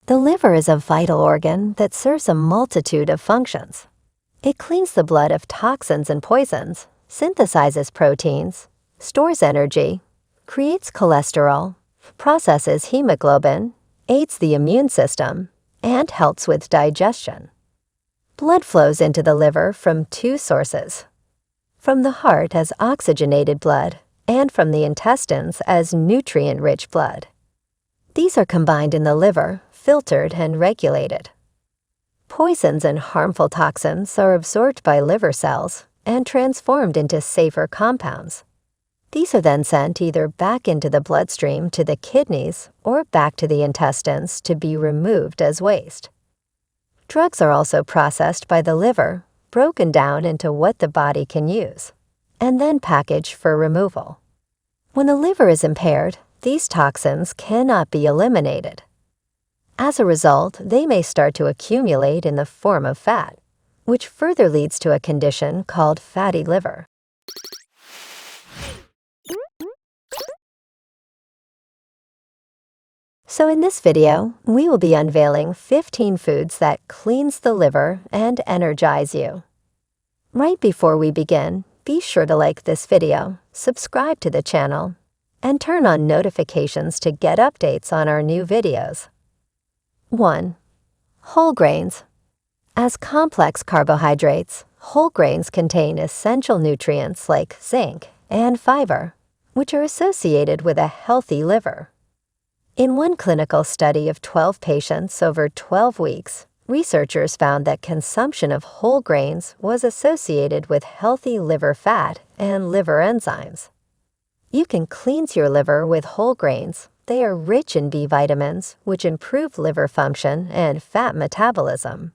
The liver is a vital organ that serves a multitude of functions. It cleans the blood of toxins and poisons, synthesizes proteins, stores energy, creates cholesterol, processes hemoglobin, aids the immune system, and helps with digestion. Blood flows into the liver from two sources: from the heart as oxygenated blood, and from the intestines as nutrient-rich blood. These are combined in the liver, filtered and regulated. Poisons and harmful toxins are absorbed by liver cells and transformed into safer compounds. These are then sent either back into the bloodstream to the kidneys or back to the intestines to be removed as waste. Drugs are also processed by the liver, broken down into what the body can use, and then packaged for removal. When the liver is impaired, these toxins cannot be eliminated. As a result, they may start to accumulate in the form of fat, which further leads to a condition called fatty liver. So in this video, we will be unveiling 15 foods that cleans the liver and energize you. Right before we begin, be sure to like this video, subscribe to the channel, and turn on notifications to get updates on our new videos. 1. Whole grains. As complex carbohydrates, whole grains contain essential nutrients like zinc and fiber, which are associated with a healthy liver. In one clinical study of 12 patients over 12 weeks, researchers found that consumption of whole grains was associated with healthy liver fat and liver enzymes. You can cleanse your liver with whole grains. They are rich in B vitamins, which improve liver function and fat metabolism.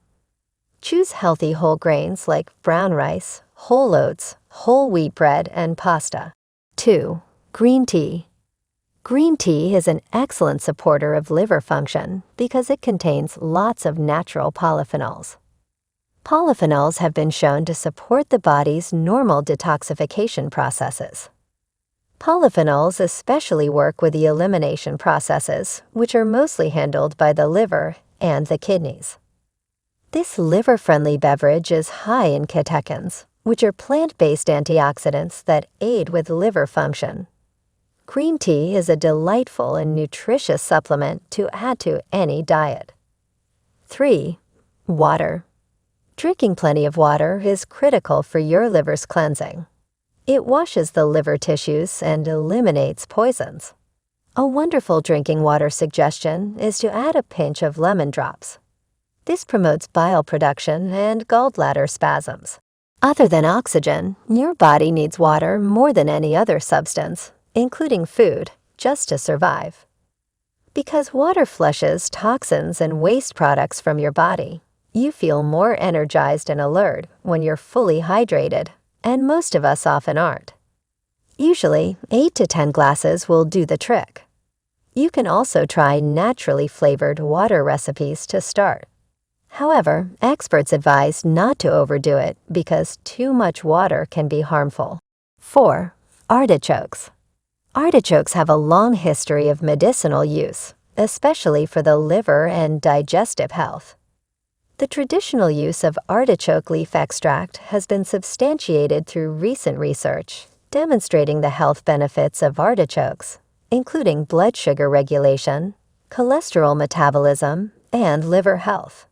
Choose healthy whole grains like brown rice, whole oats, whole wheat bread, and pasta. 2. Green tea. Green tea is an excellent supporter of liver function because it contains lots of natural polyphenols. Polyphenols have been shown to support the body's normal detoxification processes. Polyphenols especially work with the elimination processes, which are mostly handled by the liver and the kidneys. This liver-friendly beverage is high in catechins, which are plant-based antioxidants that aid with liver function. Green tea is a delightful and nutritious supplement to add to any diet. 3. Water. Drinking plenty of water is critical for your liver's cleansing. It washes the liver tissues and eliminates poisons. A wonderful drinking water suggestion is to add a pinch of lemon drops. This promotes bile production and gallbladder spasms. Other than oxygen, your body needs water more than any other substance, including food, just to survive. Because water flushes toxins and waste products from your body, you feel more energized and alert when you're fully hydrated, and most of us often aren't. Usually, 8 to 10 glasses will do the trick. You can also try naturally flavored water recipes to start. However, experts advise not to overdo it because too much water can be harmful. 4. Artichokes. Artichokes have a long history of medicinal use, especially for the liver and digestive health. The traditional use of artichoke leaf extract has been substantiated through recent research, demonstrating the health benefits of artichokes, including blood sugar regulation, cholesterol metabolism, and liver health.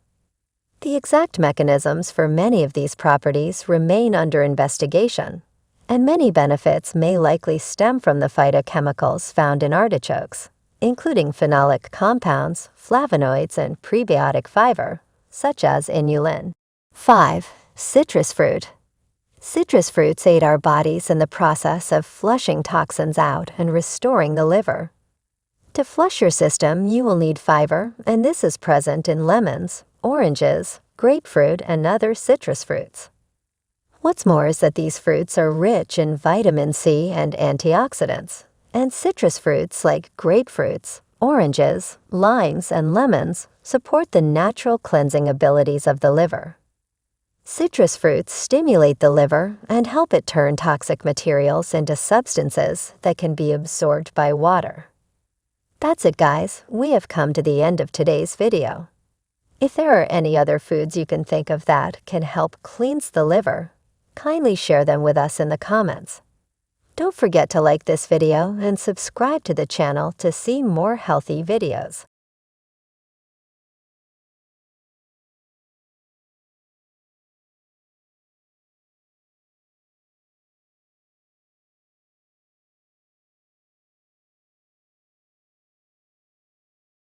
The exact mechanisms for many of these properties remain under investigation, and many benefits may likely stem from the phytochemicals found in artichokes, including phenolic compounds, flavonoids, and prebiotic fiber, such as inulin. 5. Citrus fruit. Citrus fruits aid our bodies in the process of flushing toxins out and restoring the liver. To flush your system, you will need fiber, and this is present in lemons, oranges, grapefruit, and other citrus fruits. What's more is that these fruits are rich in vitamin C and antioxidants, and citrus fruits like grapefruits, oranges, limes, and lemons support the natural cleansing abilities of the liver. Citrus fruits stimulate the liver and help it turn toxic materials into substances that can be absorbed by water. That's it, guys. We have come to the end of today's video. If there are any other foods you can think of that can help cleanse the liver, kindly share them with us in the comments. Don't forget to like this video and subscribe to the channel to see more healthy videos.